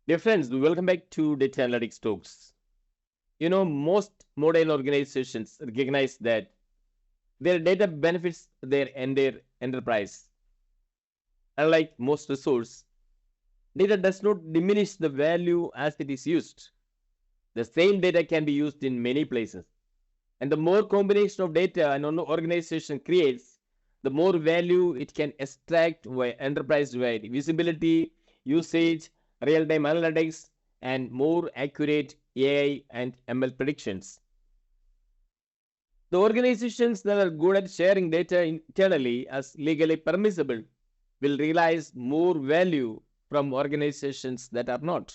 Dear friends, welcome back to Data Analytics Talks. Most modern organizations recognize that their data benefits their entire enterprise. Unlike most resources, data does not diminish the value as it is used. The same data can be used in many places. And the more combination of data an organization creates, the more value it can extract via enterprise-wide visibility, usage, real-time analytics, and more accurate AI and ML predictions. The organizations that are good at sharing data internally as legally permissible will realize more value from organizations that are not.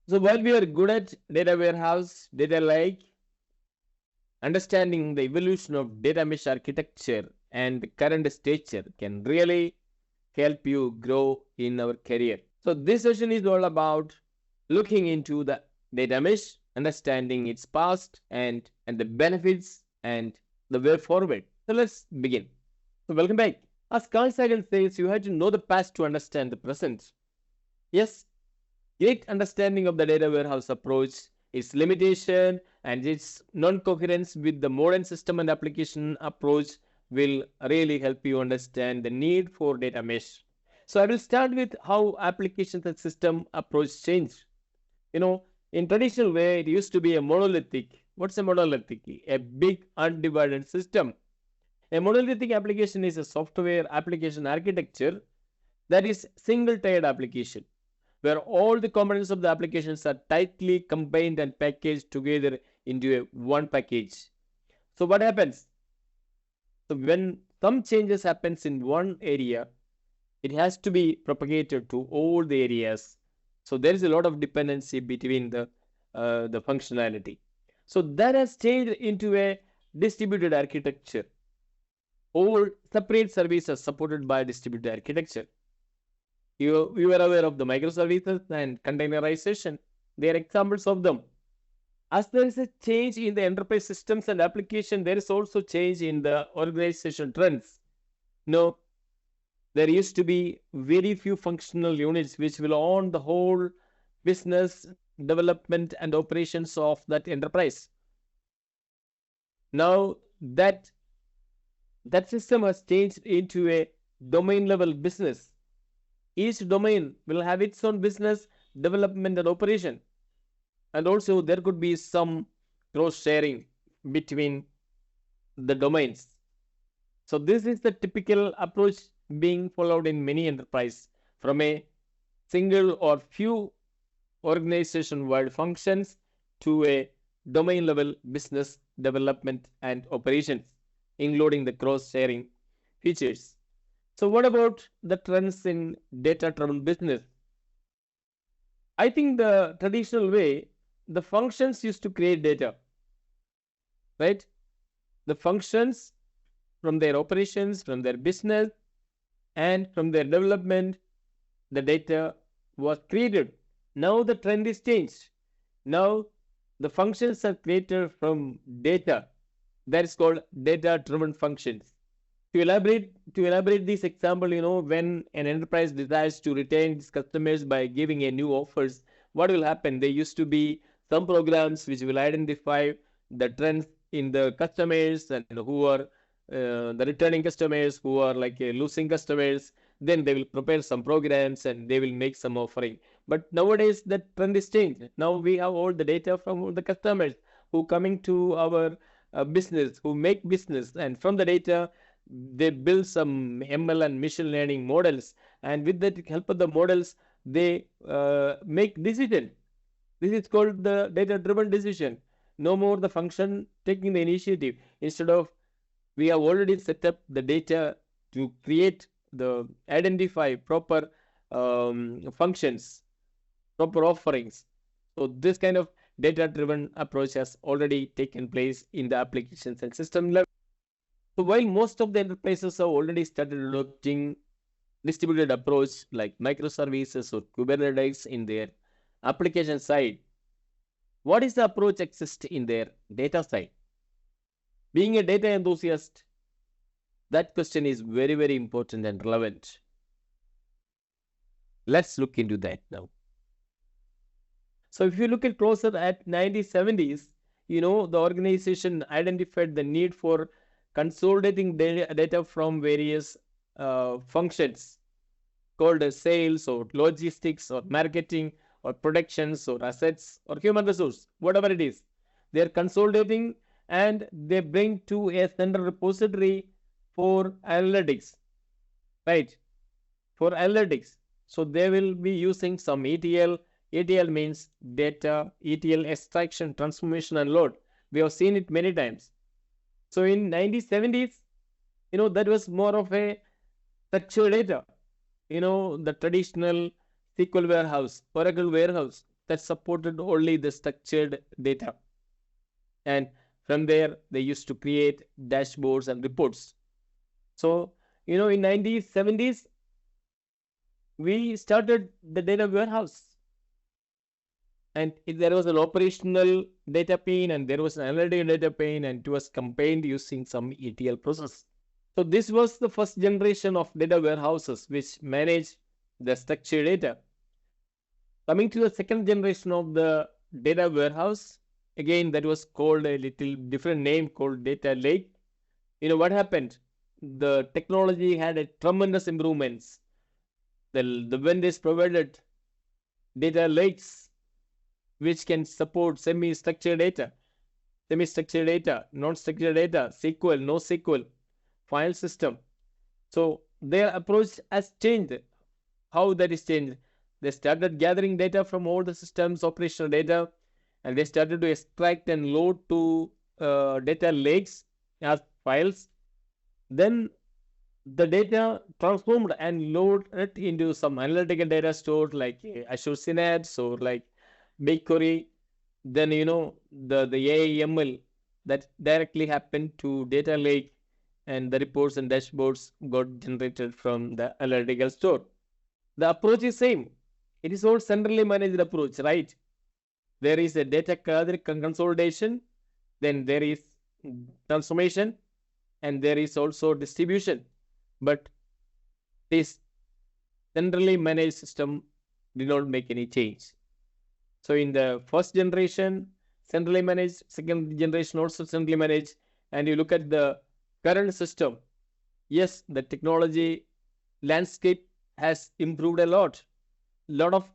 So while we are good at data warehouse, data lake, understanding the evolution of data mesh architecture and current stature can really help you grow in our career. So this session is all about looking into the data mesh, understanding its past and the benefits and the way forward. So let's begin. So welcome back. As Carl Sagan says, you have to know the past to understand the present. Yes, great understanding of the data warehouse approach, its limitation, and its non-coherence with the modern system and application approach will really help you understand the need for data mesh. So I will start with how applications and system approach change. In traditional way, it used to be a monolithic. What's a monolithic? A big undivided system. A monolithic application is a software application architecture that is single-tiered application, where all the components of the applications are tightly combined and packaged together into a one package. So what happens? So when some changes happens in one area, it has to be propagated to all the areas. So there is a lot of dependency between the functionality. So that has changed into a distributed architecture. All separate services supported by distributed architecture. You are aware of the microservices and containerization. They are examples of them. As there is a change in the enterprise systems and application, there is also change in the organization trends. There used to be very few functional units which will own the whole business development and operations of that enterprise. Now that system has changed into a domain level business. Each domain will have its own business development and operation. And also there could be some cross sharing between the domains. So this is the typical approach being followed in many enterprises, from a single or few organization-wide functions to a domain level business development and operations, including the cross-sharing features. So what about the trends in data-driven business? I think the traditional way, the functions used to create data, right? The functions from their operations, from their business, and from their development, the data was created. Now the trend is changed. Now the functions are created from data. That is called data-driven functions. To elaborate this example, when an enterprise decides to retain its customers by giving a new offers, what will happen? There used to be some programs which will identify the trends in the customers and who are the returning customers, who are like losing customers. Then they will prepare some programs and they will make some offering. But nowadays that trend is changed. Now we have all the data from the customers who coming to our business, who make business, and from the data they build some ML and machine learning models, and with the help of the models they make decision. This is called the data driven decision. No more the function taking the initiative. Instead of, we have already set up the data to create the identify proper functions, proper offerings. So this kind of data driven approach has already taken place in the applications and system level. So while most of the enterprises have already started adopting distributed approach like microservices or Kubernetes in their application side, what is the approach exist in their data side? Being a data enthusiast, that question is very, very important and relevant. Let's look into that now. So if you look at closer at 1970s, the organization identified the need for consolidating data from various functions called as sales or logistics or marketing or productions or assets or human resource, whatever it is. They are consolidating and they bring to a central repository for analytics, right? For analytics. So they will be using some ETL. ETL means data, ETL extraction, transformation, and load. We have seen it many times. So in 1970s, that was more of a structured data. The traditional SQL warehouse, Oracle warehouse that supported only the structured data. And from there, they used to create dashboards and reports. So, in 1970s, we started the data warehouse. And there was an operational data pane and there was an analytical data pane, and it was combined using some ETL process. So this was the first generation of data warehouses which manage the structured data. Coming to the second generation of the data warehouse, again that was called a little different name called data lake. What happened? The technology had a tremendous improvements. The vendors provided data lakes which can support semi-structured data, non-structured data, SQL, NoSQL, file system. So their approach has changed. How that is changed? They started gathering data from all the systems, operational data, and they started to extract and load to data lakes as files. Then the data transformed and loaded into some analytical data stored like Azure Synapse or like BigQuery. Then the AIML that directly happened to data lake, and the reports and dashboards got generated from the analytical store. The approach is same. It is all centrally managed approach, right? There is a data gathering consolidation, then there is transformation, and there is also distribution. But this centrally managed system did not make any change. So in the first generation, centrally managed, second generation also centrally managed, and you look at the current system, yes, the technology landscape has improved a lot. A lot of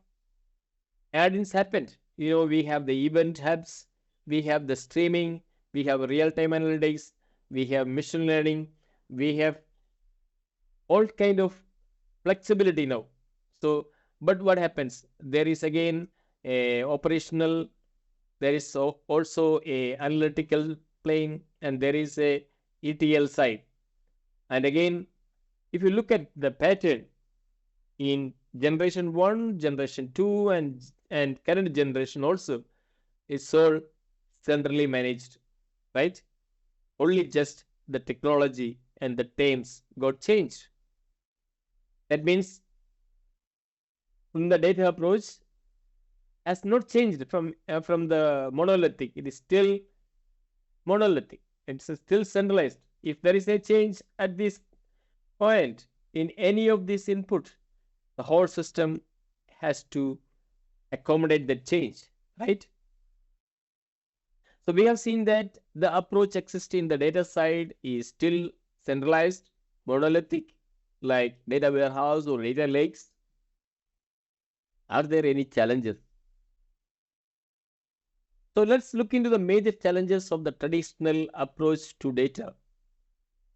add-ins happened. We have the event hubs, we have the streaming, we have real-time analytics, we have machine learning, we have all kind of flexibility now. So, but what happens? There is again a operational, there is also a analytical plane, and there is a ETL side. And again, if you look at the pattern in generation 1, generation 2, and current generation also, it's all centrally managed, right? Only just the technology and the terms got changed. That means from the data approach has not changed from the monolithic. It is still monolithic. It's still centralized. If there is a change at this point in any of these input, the whole system has to accommodate that change, right? So we have seen that the approach existing in the data side is still centralized, monolithic, like data warehouse or data lakes. Are there any challenges? So let's look into the major challenges of the traditional approach to data.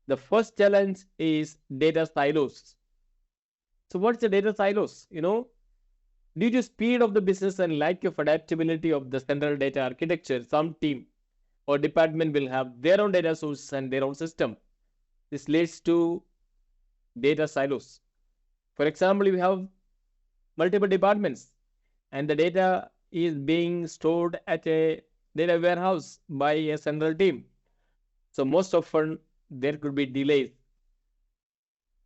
The first challenge is data silos. So what's the data silos? Due to speed of the business and lack of adaptability of the central data architecture, some team or department will have their own data source and their own system. This leads to data silos. For example, we have multiple departments and the data is being stored at a data warehouse by a central team. So most often there could be delays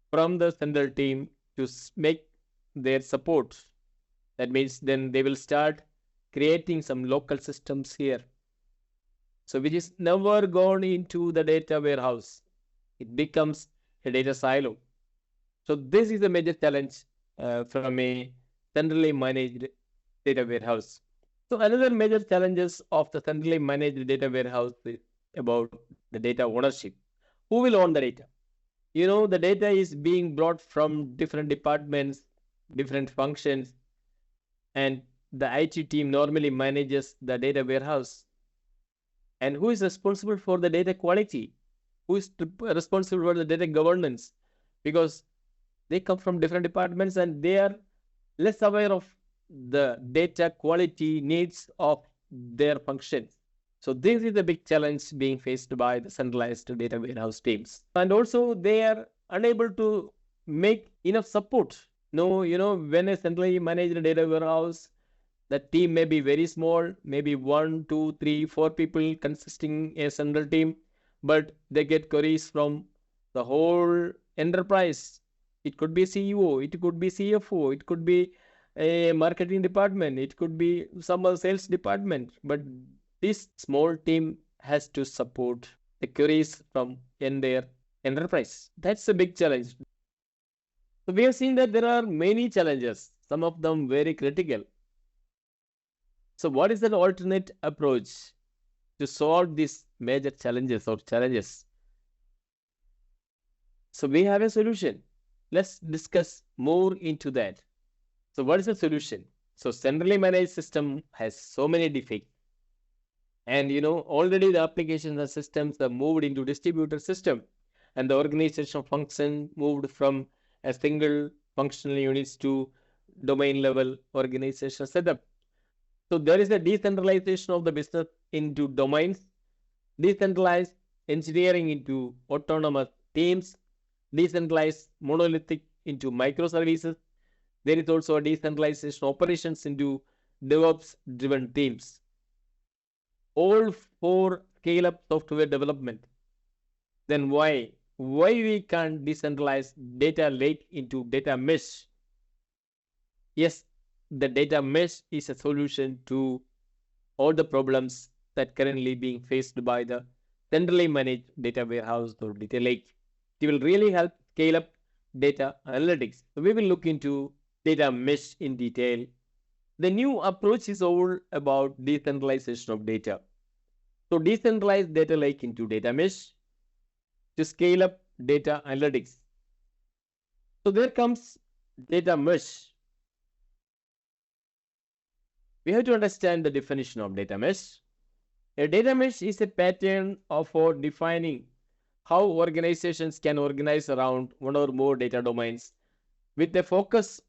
from the central team to make their support. That means then they will start creating some local systems here. So which is never gone into the data warehouse. It becomes a data silo. So this is a major challenge from a centrally managed data warehouse. So another major challenges of the centrally managed data warehouse is about the data ownership. Who will own the data? The data is being brought from different departments, different functions, and the IT team normally manages the data warehouse. And who is responsible for the data quality? Who is responsible for the data governance? Because they come from different departments and they are less aware of the data quality needs of their functions. So this is the big challenge being faced by the centralized data warehouse teams. And also they are unable to make enough support. No, when a centrally managed data warehouse, the team may be very small, maybe one, two, three, four people consisting a central team, but they get queries from the whole enterprise. It could be CEO, it could be CFO, it could be a marketing department, it could be some sales department, but this small team has to support the queries from in their enterprise. That's a big challenge. So we have seen that there are many challenges, some of them very critical. So what is an alternate approach to solve these major challenges or challenges? So we have a solution. Let's discuss more into that. So what is the solution? So centrally managed system has so many defects. And already the applications and systems are moved into distributed system. And the organizational function moved from a single functional units to domain level organizational setup. So there is a decentralization of the business into domains, decentralized engineering into autonomous teams, decentralized monolithic into microservices. There is also a decentralization operations into DevOps driven teams. All for scale up software development. Then why we can't decentralize data lake into data mesh? Yes, the data mesh is a solution to all the problems that currently being faced by the centrally managed data warehouse or data lake. It will really help scale up data analytics. So we will look into data mesh in detail. The new approach is all about decentralization of data. So decentralized data lake into data mesh to scale up data analytics. So there comes data mesh. We have to understand the definition of data mesh. A data mesh is a pattern for defining how organizations can organize around one or more data domains with a focus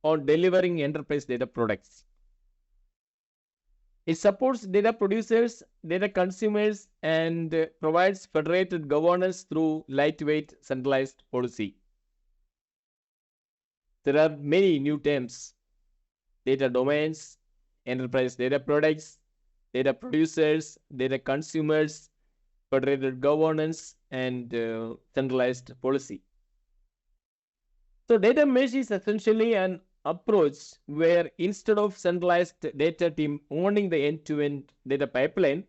on delivering enterprise data products. It supports data producers, data consumers, and provides federated governance through lightweight centralized policy. There are many new terms: data domains, enterprise data products, data producers, data consumers, federated governance, and centralized policy. So data mesh is essentially an approach where instead of centralized data team owning the end-to-end data pipeline,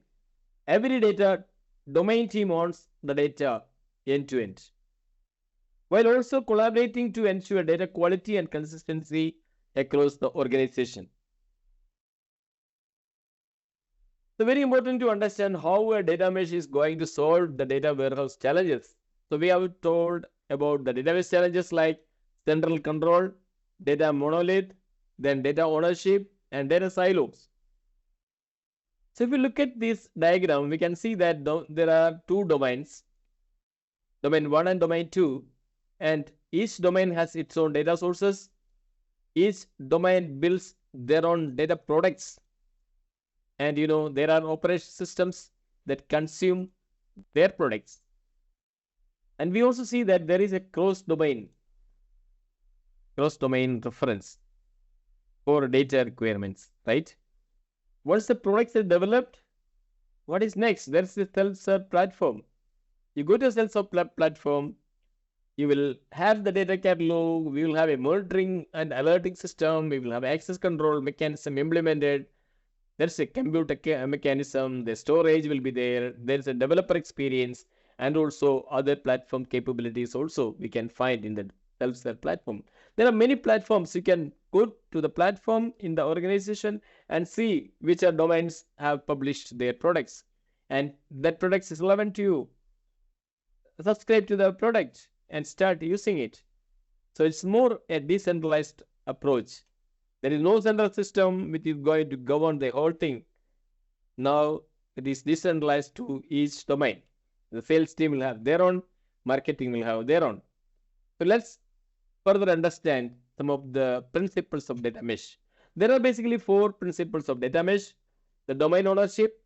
every data domain team owns the data end-to-end, while also collaborating to ensure data quality and consistency across the organization. So very important to understand how a data mesh is going to solve the data warehouse challenges. So we have told about the database challenges like central control, data monolith, then data ownership, and data silos. So if we look at this diagram, we can see that there are two domains, domain 1 and domain 2, and each domain has its own data sources. Each domain builds their own data products. And there are operation systems that consume their products. And we also see that there is a cross-domain reference for data requirements, right? Once the products are developed, what is next? There's the self-serve platform. You go to a self-serve platform, you will have the data catalog, we will have a monitoring and alerting system, we will have access control mechanism implemented. There's a computer mechanism, the storage will be there, there's a developer experience, and also other platform capabilities also we can find in the self-serve platform. There are many platforms you can go to the platform in the organization and see which are domains have published their products, and that product is relevant to you. Subscribe to the product and start using it. So it's more a decentralized approach. There is no central system which is going to govern the whole thing. Now it is decentralized to each domain. The sales team will have their own, marketing will have their own. So let's further understand some of the principles of data mesh. There are basically 4 principles of data mesh: the domain ownership,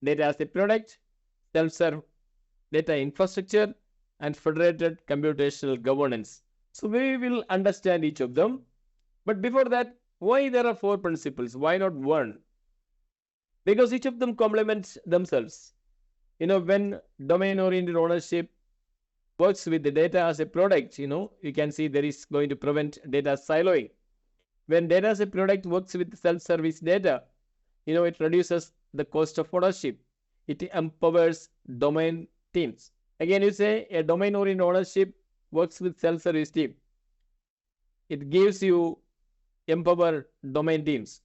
data as a product, self-serve data infrastructure, and federated computational governance. So we will understand each of them. But before that, why there are 4 principles? Why not one? Because each of them complements themselves. When domain-oriented ownership works with the data as a product, you can see there is going to prevent data siloing. When data as a product works with self-service data, it reduces the cost of ownership. It empowers domain teams. Again, you say a domain-oriented ownership works with self-service team. It gives you empower domain teams.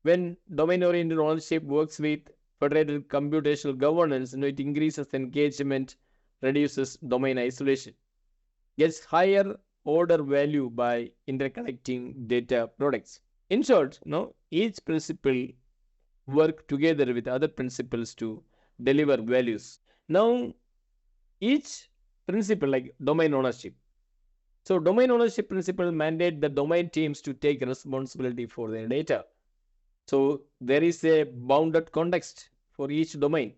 When domain-oriented ownership works with federated computational governance, it increases engagement, reduces domain isolation, gets higher order value by interconnecting data products. In short, each principle work together with other principles to deliver values. Now, each principle, like domain ownership. So domain ownership principle mandate the domain teams to take responsibility for their data. So there is a bounded context for each domain.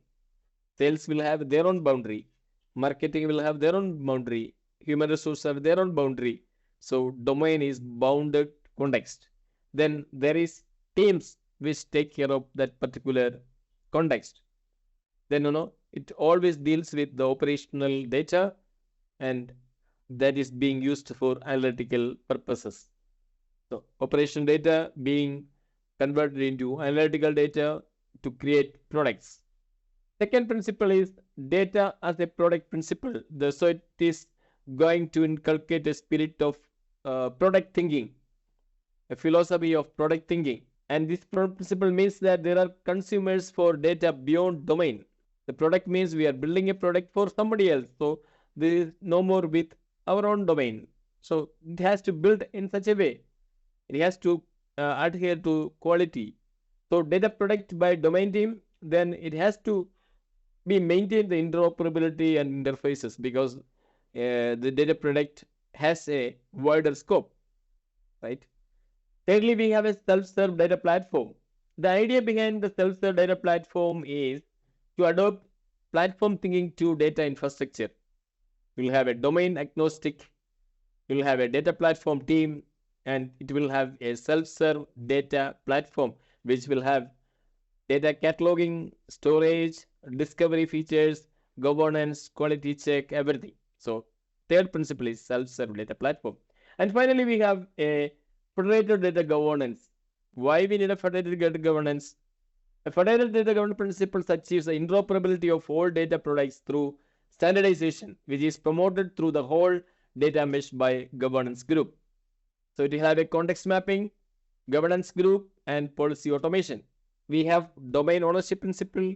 Sales will have their own boundary. Marketing will have their own boundary. Human resources have their own boundary. So domain is bounded context. Then there is teams which take care of that particular context. Then it always deals with the operational data, and that is being used for analytical purposes. So operational data being converted into analytical data to create products. Second principle is data as a product principle. So it is going to inculcate a spirit of product thinking, a philosophy of product thinking. And this principle means that there are consumers for data beyond domain. The product means we are building a product for somebody else. So there is no more with our own domain. So it has to build in such a way. It has to adhere to quality. So data product by domain team, then it has to be maintain the interoperability and interfaces, because the data product has a wider scope, right? Thirdly, we have a self-serve data platform. The idea behind the self-serve data platform is to adopt platform thinking to data infrastructure. We'll have a domain agnostic, we'll have a data platform team, and it will have a self-serve data platform which will have data cataloging, storage, discovery features, governance, quality check, everything. So third principle is self-serve data platform. And finally, we have a federated data governance. Why we need a federated data governance? A federated data governance principle achieves the interoperability of all data products through standardization, which is promoted through the whole data mesh by governance group. So it will have a context mapping, governance group, and policy automation. We have domain ownership principle,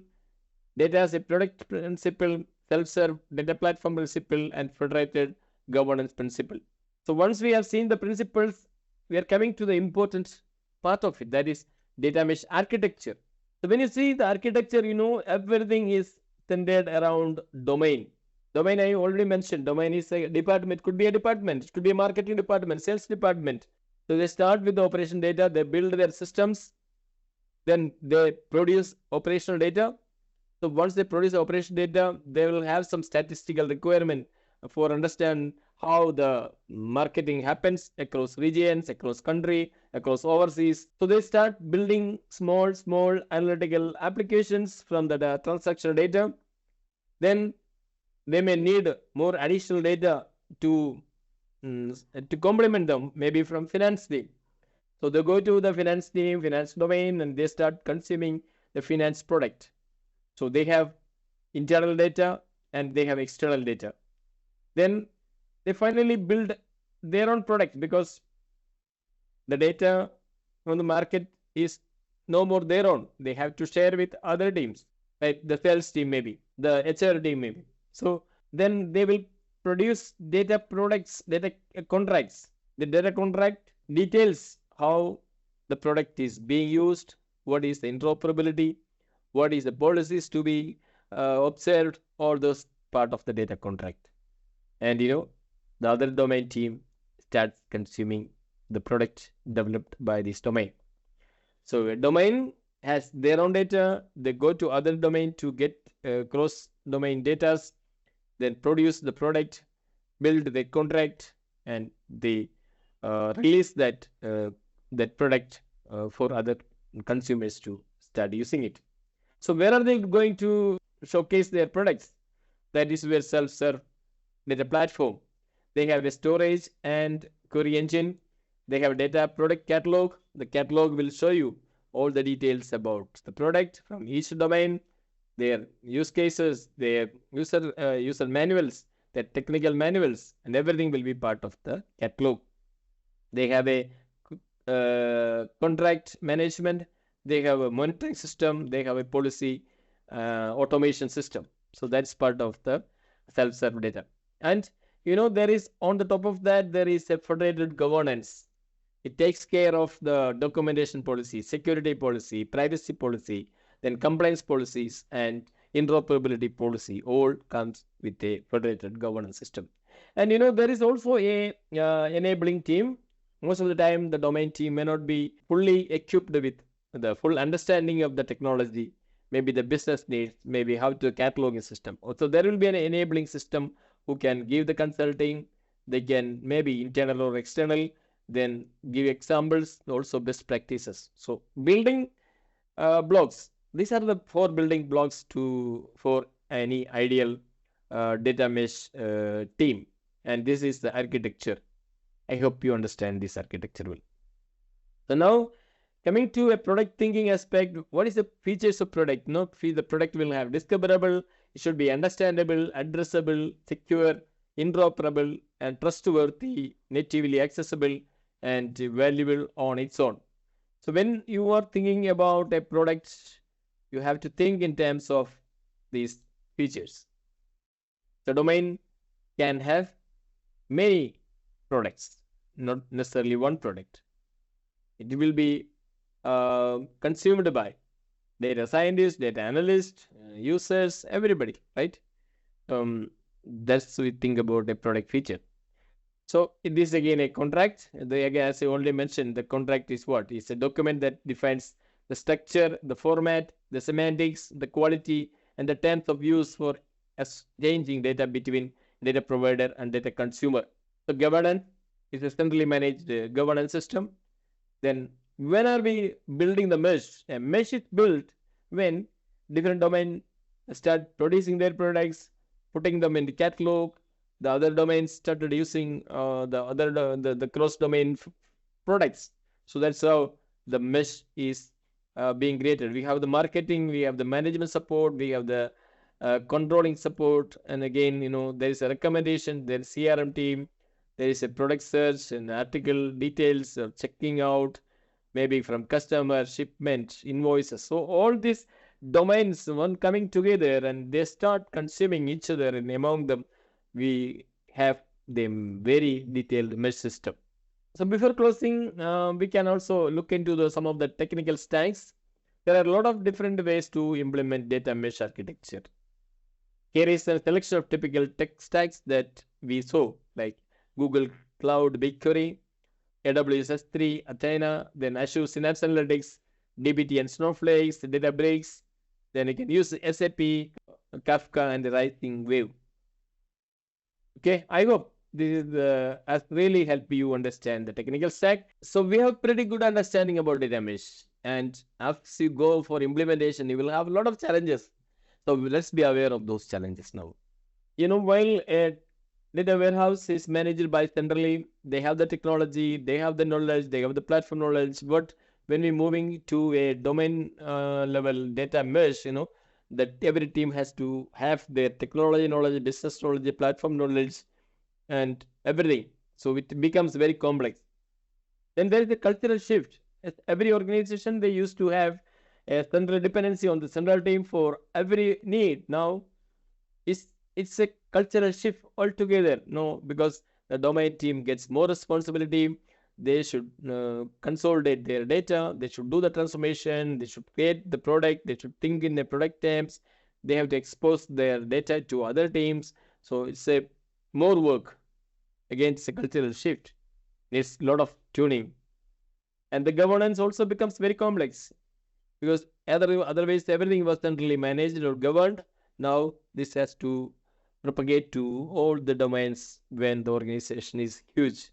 data as a product principle, self-serve data platform principle, and federated governance principle. So once we have seen the principles, we are coming to the important part of it, that is data mesh architecture. So when you see the architecture, everything is centered around domain. Domain, I already mentioned, domain is a department, could be a department, it could be a marketing department, sales department. So they start with the operation data, they build their systems, then they produce operational data. So once they produce operation data, they will have some statistical requirement for understand how the marketing happens across regions, across country, across overseas. So they start building small analytical applications from the transactional data. Then they may need more additional data to complement them, maybe from finance team. So they go to the finance team, finance domain, and they start consuming the finance product. So they have internal data and they have external data. Then they finally build their own product, because The data from the market is no more their own. They have to share with other teams, right? The sales team maybe, the HR team maybe. So then they will produce data products, data contracts. The data contract details how the product is being used, what is the interoperability, what is the policies to be observed, all those part of the data contract. And the other domain team starts consuming the product developed by this domain. So a domain has their own data. They go to other domain to get cross domain data, then produce the product, build the contract, and they release that product for other consumers to start using it. So where are they going to showcase their products? That is where self-serve data platform. They have a storage and query engine. They have a data product catalog. The catalog will show you all the details about the product from each domain, their use cases, their user manuals, their technical manuals, and everything will be part of the catalog. They have a contract management. They have a monitoring system. They have a policy automation system. So that's part of the self-serve data. And there is, on the top of that, there is a federated governance. It takes care of the documentation policy, security policy, privacy policy, then compliance policies, and interoperability policy. All comes with a federated governance system. And there is also a enabling team. Most of the time, the domain team may not be fully equipped with the full understanding of the technology, maybe the business needs, maybe how to catalog a system. So there will be an enabling system who can give the consulting. They can maybe internal or external, then give examples, also best practices. So building blocks. These are the 4 building blocks for any ideal data mesh team. And this is the architecture. I hope you understand this architecture well. So now coming to a product thinking aspect, what is the features of product? The product will have discoverable, it should be understandable, addressable, secure, interoperable, and trustworthy, natively accessible, and valuable on its own. So when you are thinking about a product, you have to think in terms of these features. The domain can have many products, not necessarily one product. It will be consumed by data scientists, data analysts, users, everybody, right? That's we think about a product feature. So this is again a contract. Again, as I only mentioned, the contract is what? It's a document that defines the structure, the format, the semantics, the quality, and the terms of use for exchanging data between data provider and data consumer. So governance is a centrally managed governance system. Then when are we building the mesh? A mesh is built when different domains start producing their products, putting them in the catalog. The other domains started using the cross domain products. So that's how the mesh is being created. We have the marketing, we have the management support, we have the controlling support, and again, there is a recommendation, there is CRM team, there is a product search and article details of checking out, maybe from customer, shipment, invoices. So all these domains, one coming together, and they start consuming each other, and among them, we have the very detailed mesh system. So before closing, we can also look into some of the technical stacks. There are a lot of different ways to implement data mesh architecture. Here is a selection of typical tech stacks that we saw, like Google Cloud BigQuery, AWS S3, Athena, then Azure Synapse Analytics, dbt and Snowflake, Databricks. Then you can use SAP, Kafka, and the Rising Wave. Okay, I hope this is has really helped you understand the technical stack. So we have pretty good understanding about data mesh. And as you go for implementation, you will have a lot of challenges. So let's be aware of those challenges now. While a data warehouse is managed by centrally, they have the technology, they have the knowledge, they have the platform knowledge. But when we're moving to a domain level data mesh, that every team has to have their technology knowledge, business knowledge, platform knowledge, and everything. So it becomes very complex. Then there is a cultural shift. At every organization, they used to have a central dependency on the central team for every need. Now, it's a cultural shift altogether. No, because the domain team gets more responsibility. They should consolidate their data. They should do the transformation. They should create the product. They should think in the product terms. They have to expose their data to other teams. So it's a more work. Again, it's a cultural shift. It's a lot of tuning, and the governance also becomes very complex because otherwise everything was centrally managed or governed. Now this has to propagate to all the domains when the organization is huge.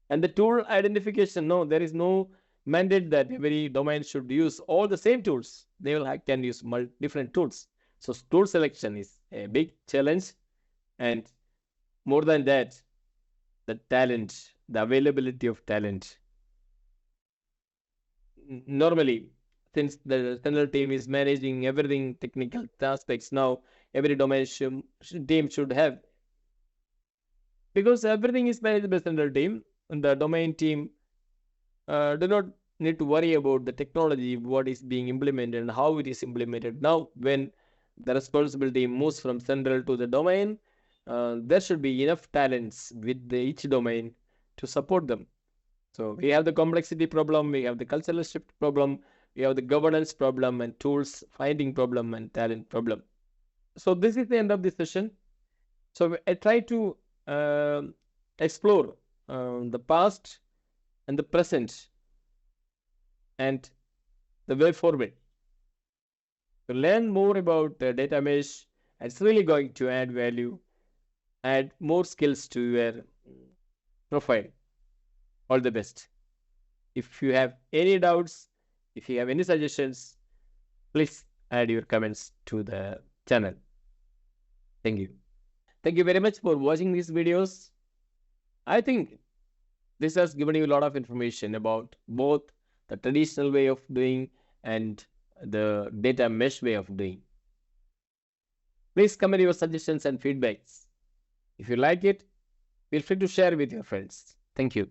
And the tool identification, no, there is no mandate that every domain should use all the same tools. They will can use different tools. So tool selection is a big challenge, and more than that, the talent, the availability of talent. Normally, since the central team is managing everything technical aspects, now every team should have, because everything is managed by central team, and the domain team do not need to worry about the technology, what is being implemented and how it is implemented. Now when the responsibility moves from central to the domain, there should be enough talents with each domain to support them. So we have the complexity problem, we have the cultural shift problem, we have the governance problem and tools finding problem and talent problem. So this is the end of this session. So I try to uh, explore the past and the present and the way forward. To learn more about the data mesh, it's really going to add value, add more skills to your profile. All the best. If you have any doubts, if you have any suggestions, please add your comments to the channel. Thank you. Thank you very much for watching these videos. I think this has given you a lot of information about both the traditional way of doing and the data mesh way of doing. Please comment your suggestions and feedbacks. If you like it, feel free to share with your friends. Thank you.